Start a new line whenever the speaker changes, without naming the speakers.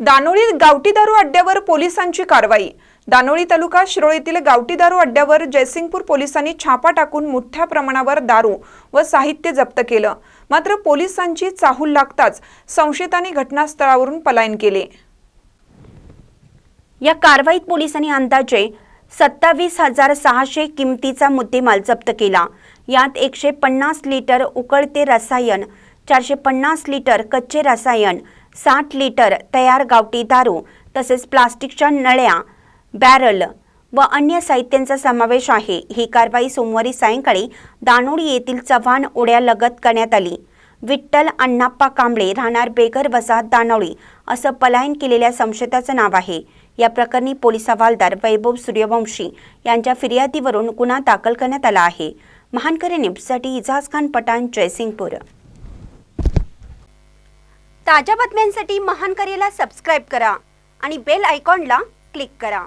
दानोळी गावठी दारू अड्ड्यावर पोलिसांची कारवाई। दानोळी तालुका शिरोळीतील गावठी दारू अड्ड्यावर जयसिंगपूर पोलिसांनी छापा टाकून मोठ्या प्रमाणावर दारू व साहित्य जप्त केलं। मात्र पोलिसांची चाहूल लागताच संशयितांनी घटनास्थळावरून पलायन केले।
या कारवाईत पोलिसांनी अंदाजे 27,600 किमतीचा मुद्देमाल जप्त केला। यात 150 लिटर उकळते रसायन, 450 लिटर कच्चे रसायन, 60 लिटर तयार गावठी दारू तसेच प्लास्टिकच्या नळ्या, बॅरल व अन्य साहित्यांचा समावेश आहे। ही कारवाई सोमवारी सायंकाळी दानोळी येथील चव्हाण ओढ्यालगत करण्यात आली। विठ्ठल अण्णाप्पा कांबळे राहणार बेघर वसाहत दानोळी असं पलायन केलेल्या संशयिताचं नाव आहे। या प्रकरणी पोलीस हवालदार वैभव सूर्यवंशी यांच्या फिर्यादीवरून गुन्हा दाखल करण्यात आला आहे। महानकरी न्यूजसाठी इजाज खान पठाण, जयसिंगपूर। ताज्या बातम्यांसाठी महानकरीला सबस्क्राइब करा आणि बेल आयकॉनला क्लिक करा।